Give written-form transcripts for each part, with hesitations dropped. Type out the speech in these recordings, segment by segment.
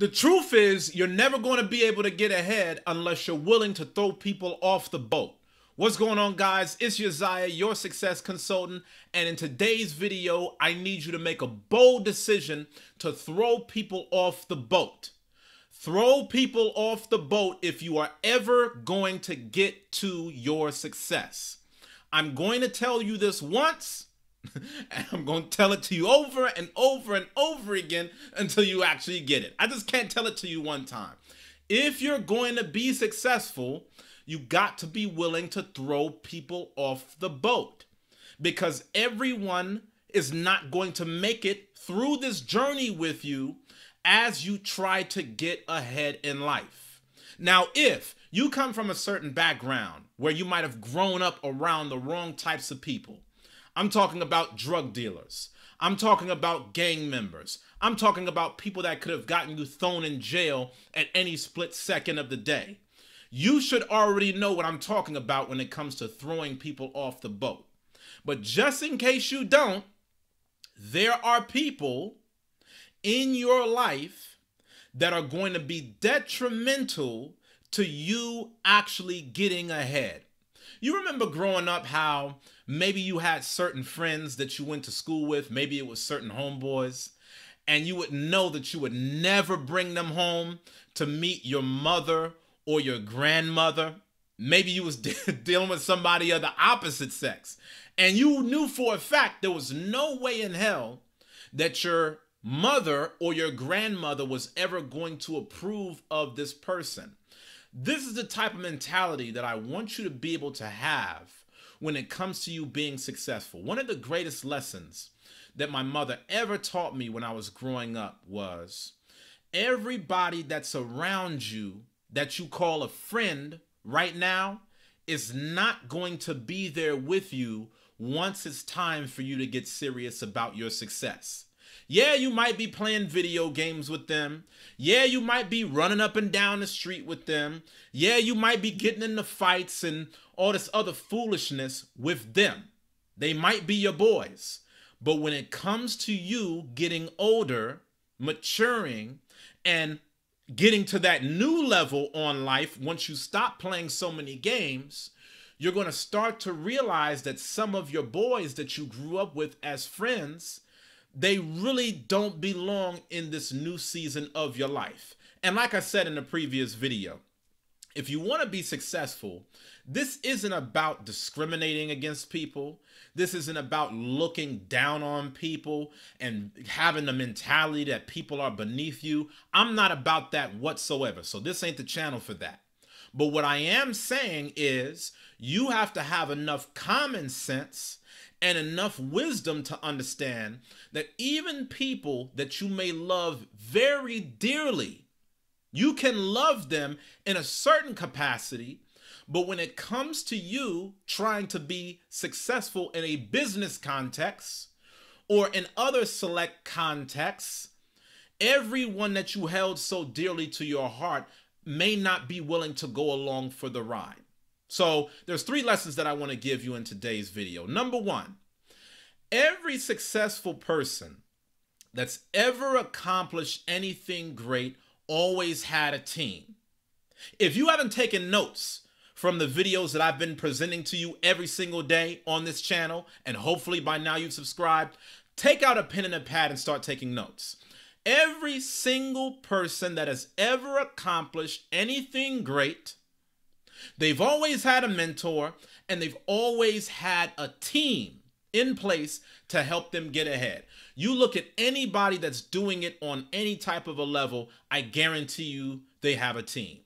The truth is, you're never going to be able to get ahead unless you're willing to throw people off the boat. What's going on, guys? It's Uzziah, your success consultant, and in today's video, I need you to make a bold decision to throw people off the boat. Throw people off the boat if you are ever going to get to your success. I'm going to tell you this once, and I'm going to tell it to you over and over and over again until you actually get it. I just can't tell it to you one time. If you're going to be successful, you got to be willing to throw people off the boat, because everyone is not going to make it through this journey with you as you try to get ahead in life. Now, if you come from a certain background where you might have grown up around the wrong types of people, I'm talking about drug dealers, I'm talking about gang members, I'm talking about people that could have gotten you thrown in jail at any split second of the day, you should already know what I'm talking about when it comes to throwing people off the boat. But just in case you don't, there are people in your life that are going to be detrimental to you actually getting ahead. You remember growing up how maybe you had certain friends that you went to school with, maybe it was certain homeboys, and you would know that you would never bring them home to meet your mother or your grandmother. Maybe you was dealing with somebody of the opposite sex, and you knew for a fact there was no way in hell that your mother or your grandmother was ever going to approve of this person. This is the type of mentality that I want you to be able to have when it comes to you being successful. One of the greatest lessons that my mother ever taught me when I was growing up was everybody that's around you that you call a friend right now is not going to be there with you once it's time for you to get serious about your success. Yeah, you might be playing video games with them. Yeah, you might be running up and down the street with them. Yeah, you might be getting into fights and all this other foolishness with them. They might be your boys. But when it comes to you getting older, maturing, and getting to that new level on life, once you stop playing so many games, you're going to start to realize that some of your boys that you grew up with as friends, they really don't belong in this new season of your life. And like I said in the previous video, if you want to be successful, this isn't about discriminating against people. This isn't about looking down on people and having the mentality that people are beneath you. I'm not about that whatsoever. So this ain't the channel for that. But what I am saying is you have to have enough common sense and enough wisdom to understand that even people that you may love very dearly, you can love them in a certain capacity, but when it comes to you trying to be successful in a business context or in other select contexts, everyone that you held so dearly to your heart may not be willing to go along for the ride. So there's 3 lessons that I want to give you in today's video. Number 1, every successful person that's ever accomplished anything great always had a team. If you haven't taken notes from the videos that I've been presenting to you every single day on this channel, and hopefully by now you've subscribed, take out a pen and a pad and start taking notes. Every single person that has ever accomplished anything great, they've always had a mentor and they've always had a team in place to help them get ahead. You look at anybody that's doing it on any type of a level, I guarantee you they have a team.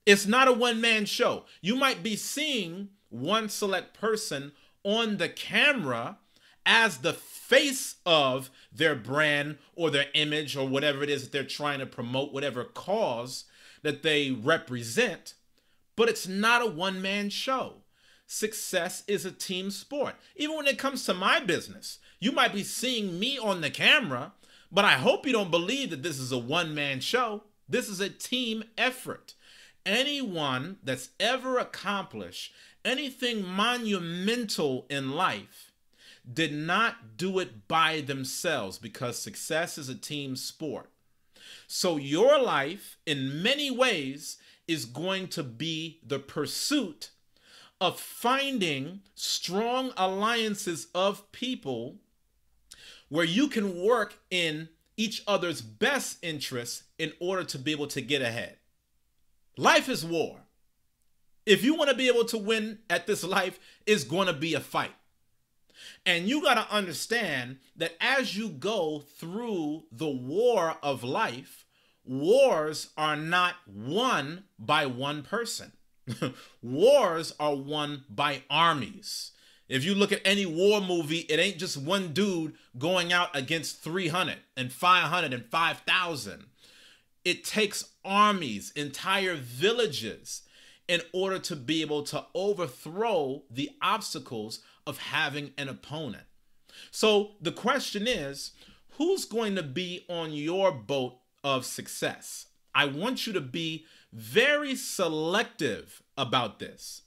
It's not a one-man show. You might be seeing one select person on the camera as the face of their brand or their image or whatever it is that they're trying to promote, whatever cause that they represent, but it's not a one-man show. Success is a team sport. Even when it comes to my business, you might be seeing me on the camera, but I hope you don't believe that this is a one-man show. This is a team effort. Anyone that's ever accomplished anything monumental in life did not do it by themselves, because success is a team sport. So your life, in many ways, is going to be the pursuit of finding strong alliances of people where you can work in each other's best interests in order to be able to get ahead. Life is war. If you want to be able to win at this life, it's going to be a fight. And you got to understand that as you go through the war of life, wars are not won by one person. Wars are won by armies. If you look at any war movie, it ain't just one dude going out against 300 and 500 and 5,000. It takes armies, entire villages, in order to be able to overthrow the obstacles of having an opponent. So the question is, who's going to be on your boat of success? I want you to be very selective about this.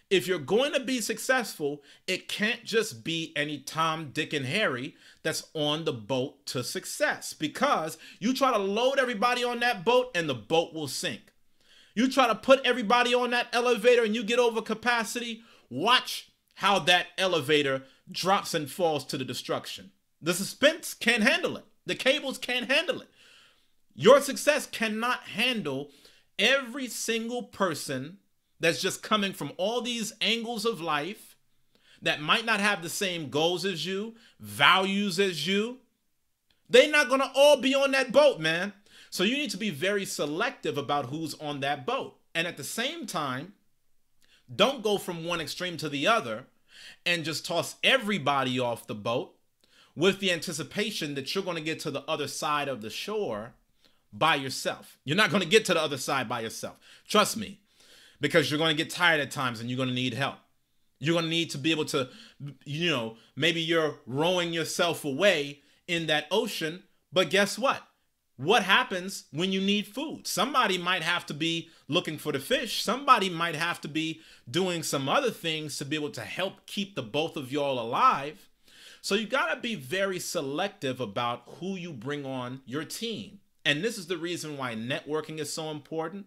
If you're going to be successful, it can't just be any Tom, Dick, and Harry that's on the boat to success, because you try to load everybody on that boat and the boat will sink. You try to put everybody on that elevator and you get over capacity, watch how that elevator drops and falls to the destruction. The suspense can't handle it. The cables can't handle it. Your success cannot handle every single person that's just coming from all these angles of life that might not have the same goals as you, values as you. They're not going to all be on that boat, man. So you need to be very selective about who's on that boat. And at the same time, don't go from one extreme to the other and just toss everybody off the boat with the anticipation that you're going to get to the other side of the shore by yourself. You're not going to get to the other side by yourself. Trust me. Because you're going to get tired at times and you're going to need help. You're going to need to be able to, maybe you're rowing yourself away in that ocean, but guess what? What happens when you need food? Somebody might have to be looking for the fish. Somebody might have to be doing some other things to be able to help keep the both of y'all alive. So you got to be very selective about who you bring on your team. And this is the reason why networking is so important.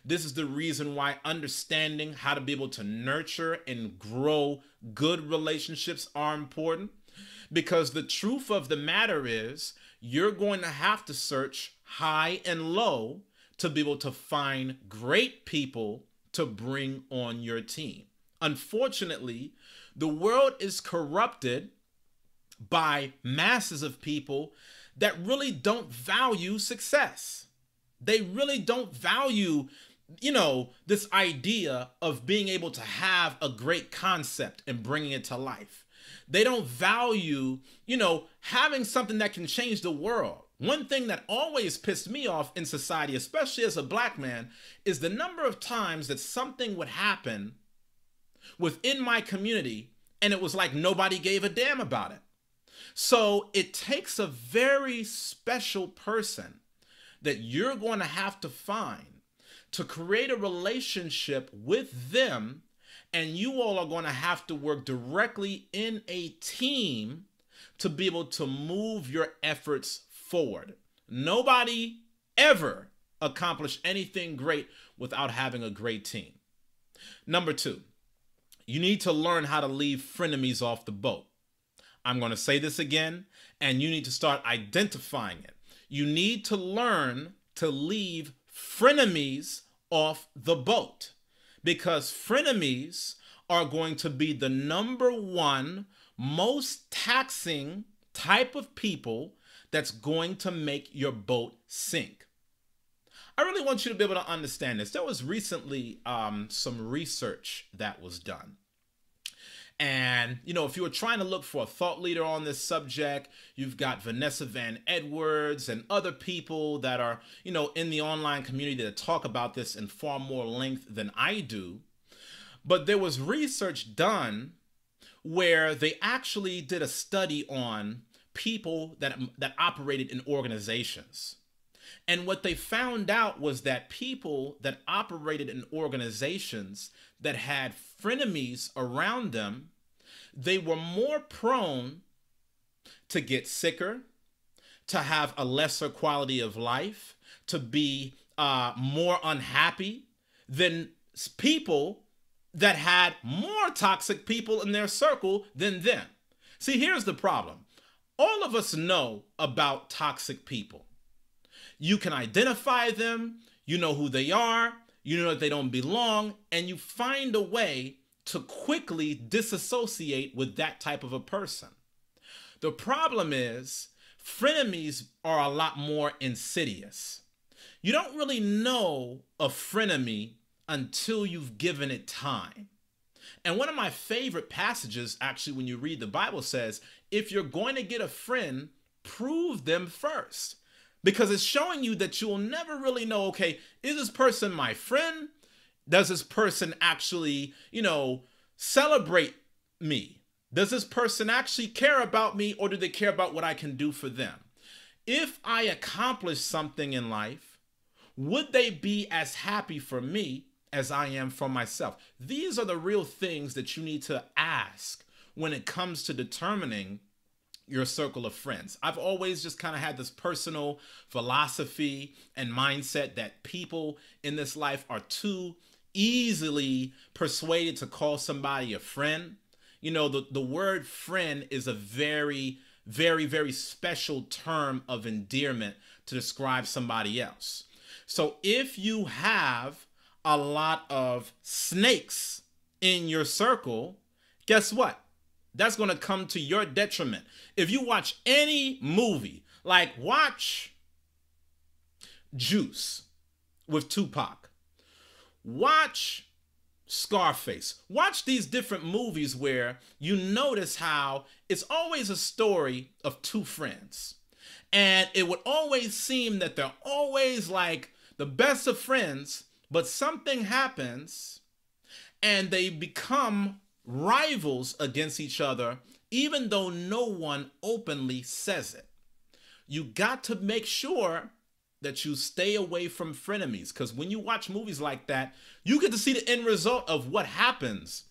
This is the reason why understanding how to be able to nurture and grow good relationships are important. Because the truth of the matter is, you're going to have to search high and low to be able to find great people to bring on your team. Unfortunately, the world is corrupted by masses of people that really don't value success. They really don't value, this idea of being able to have a great concept and bringing it to life. They don't value, having something that can change the world. One thing that always pissed me off in society, especially as a black man, is the number of times that something would happen within my community and it was like nobody gave a damn about it. So it takes a very special person that you're going to have to find to create a relationship with them, and you all are going to have to work directly in a team to be able to move your efforts forward. Nobody ever accomplished anything great without having a great team. Number 2, you need to learn how to leave frenemies off the boat. I'm going to say this again, and you need to start identifying it. You need to learn to leave frenemies off the boat, because frenemies are going to be the number one most taxing type of people that's going to make your boat sink. I really want you to be able to understand this. There was recently some research that was done. And, if you were trying to look for a thought leader on this subject, you've got Vanessa Van Edwards and other people that are, in the online community that talk about this in far more length than I do. But there was research done where they actually did a study on people that operated in organizations. And what they found out was that people that operated in organizations that had frenemies around them, they were more prone to get sicker, to have a lesser quality of life, to be more unhappy than people that had more toxic people in their circle than them. See, here's the problem. All of us know about toxic people. You can identify them, you know who they are, you know that they don't belong, and you find a way to quickly disassociate with that type of a person. The problem is, frenemies are a lot more insidious. You don't really know a frenemy until you've given it time. And one of my favorite passages, actually, when you read the Bible says, if you're going to get a friend, prove them first. Because it's showing you that you'll never really know, okay, is this person my friend? Does this person actually, celebrate me? Does this person actually care about me, or do they care about what I can do for them? If I accomplish something in life, would they be as happy for me as I am for myself? These are the real things that you need to ask when it comes to determining your circle of friends. I've always just kind of had this personal philosophy and mindset that people in this life are too easily persuaded to call somebody a friend. The word friend is a very, very, very special term of endearment to describe somebody else. So if you have a lot of snakes in your circle, guess what? That's going to come to your detriment. If you watch any movie, like watch Juice with Tupac, watch Scarface, watch these different movies where you notice how it's always a story of two friends. And it would always seem that they're always like the best of friends, but something happens and they become rivals against each other, even though no one openly says it. You got to make sure that you stay away from frenemies, because when you watch movies like that, you get to see the end result of what happens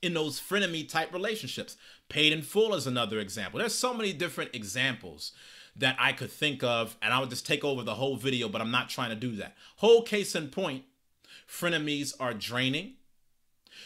in those frenemy type relationships. Paid in Full is another example. There's so many different examples that I could think of, and I would just take over the whole video, but I'm not trying to do that. Whole case in point, frenemies are draining.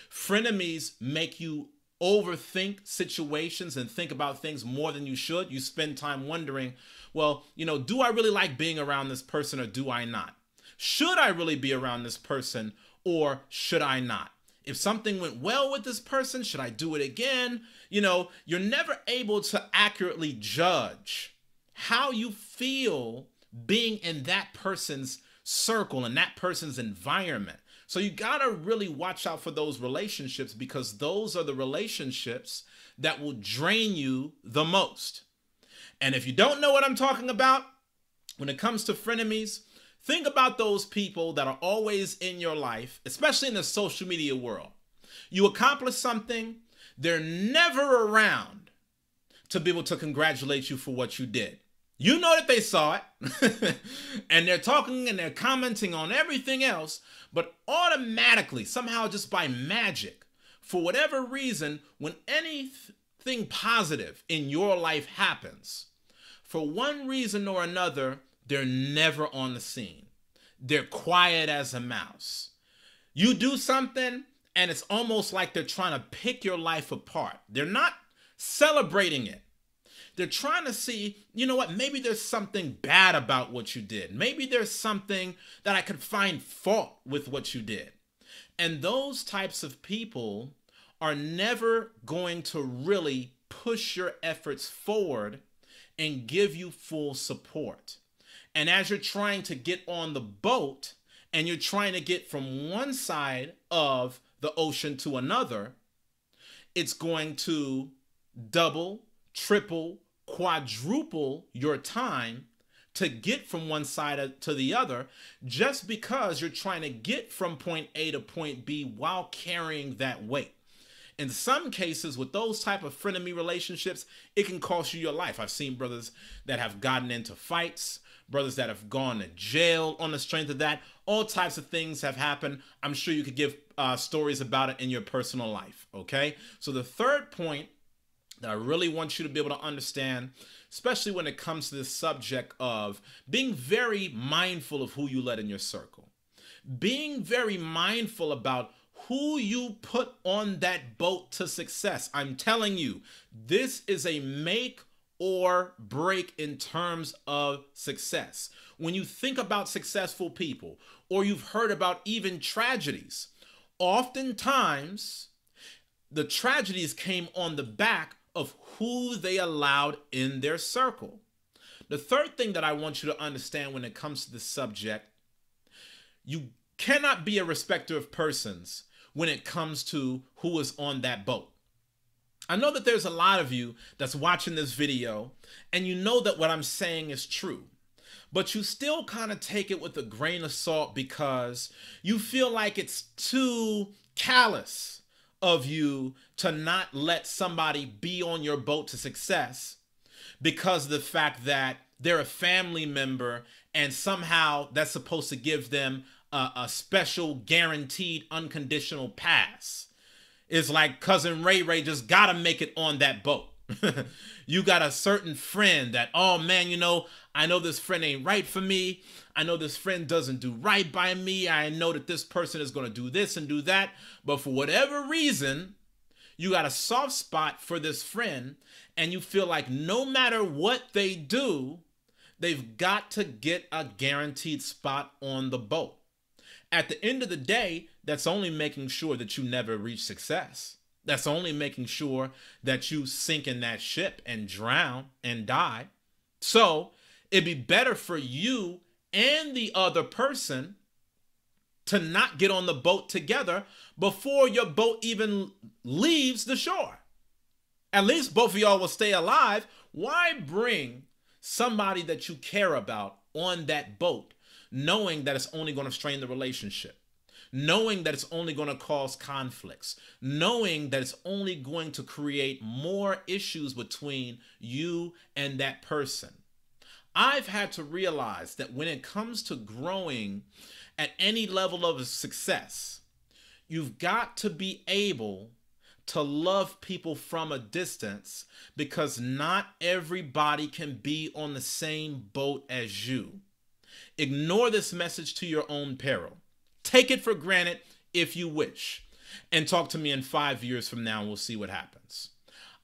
Frenemies make you overthink situations and think about things more than you should. You spend time wondering, well, do I really like being around this person or do I not? Should I really be around this person or should I not? If something went well with this person, should I do it again? You're never able to accurately judge how you feel being in that person's circle and that person's environment. So you gotta really watch out for those relationships, because those are the relationships that will drain you the most. And if you don't know what I'm talking about, when it comes to frenemies, think about those people that are always in your life, especially in the social media world. You accomplish something, they're never around to be able to congratulate you for what you did. You know that they saw it, and they're talking and they're commenting on everything else, but automatically, somehow just by magic, for whatever reason, when anything positive in your life happens, for one reason or another, they're never on the scene. They're quiet as a mouse. You do something, and it's almost like they're trying to pick your life apart. They're not celebrating it. They're trying to see, maybe there's something bad about what you did. Maybe there's something that I could find fault with what you did. And those types of people are never going to really push your efforts forward and give you full support. And as you're trying to get on the boat and you're trying to get from one side of the ocean to another, it's going to double, triple, quadruple your time to get from one side to the other, just because you're trying to get from point A to point B while carrying that weight. In some cases, with those type of frenemy relationships, it can cost you your life. I've seen brothers that have gotten into fights, brothers that have gone to jail on the strength of that. All types of things have happened. I'm sure you could give stories about it in your personal life, okay? So the third point that I really want you to be able to understand, especially when it comes to this subject of being very mindful of who you let in your circle. Being very mindful about who you put on that boat to success. I'm telling you, this is a make or break in terms of success. When you think about successful people, or you've heard about even tragedies, oftentimes the tragedies came on the back of who they allowed in their circle. The third thing that I want you to understand when it comes to this subject, you cannot be a respecter of persons when it comes to who is on that boat. I know that there's a lot of you that's watching this video and you know that what I'm saying is true, but you still kind of take it with a grain of salt because you feel like it's too callous of you to not let somebody be on your boat to success because of the fact that they're a family member and somehow that's supposed to give them a special guaranteed unconditional pass. It's like cousin Ray just gotta make it on that boat. You got a certain friend that, oh man, you know, I know this friend ain't right for me. I know this friend doesn't do right by me. I know that this person is going to do this and do that. But for whatever reason, you got a soft spot for this friend and you feel like no matter what they do, they've got to get a guaranteed spot on the boat. At the end of the day, that's only making sure that you never reach success. That's only making sure that you sink in that ship and drown and die. So it'd be better for you and the other person to not get on the boat together before your boat even leaves the shore. At least both of y'all will stay alive. Why bring somebody that you care about on that boat, knowing that it's only going to strain the relationship, knowing that it's only going to cause conflicts, knowing that it's only going to create more issues between you and that person? I've had to realize that when it comes to growing at any level of success, you've got to be able to love people from a distance because not everybody can be on the same boat as you. Ignore this message to your own peril. Take it for granted if you wish, and talk to me in 5 years from now and we'll see what happens.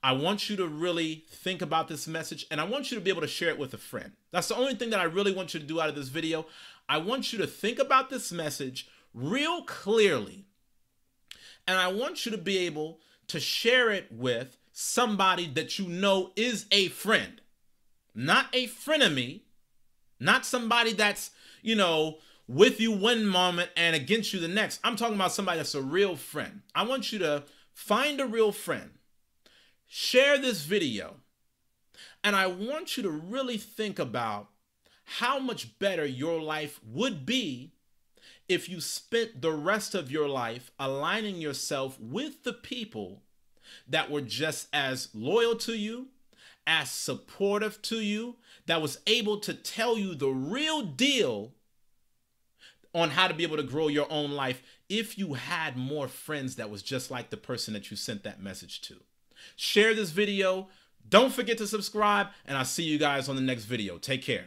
I want you to really think about this message and I want you to be able to share it with a friend. That's the only thing that I really want you to do out of this video. I want you to think about this message real clearly. And I want you to be able to share it with somebody that you know is a friend. Not a frenemy, not somebody that's, you know, with you one moment and against you the next. I'm talking about somebody that's a real friend. I want you to find a real friend. Share this video. And I want you to really think about how much better your life would be if you spent the rest of your life aligning yourself with the people that were just as loyal to you, as supportive to you, that was able to tell you the real deal on how to be able to grow your own life if you had more friends that was just like the person that you sent that message to. Share this video. Don't forget to subscribe, and I'll see you guys on the next video. Take care.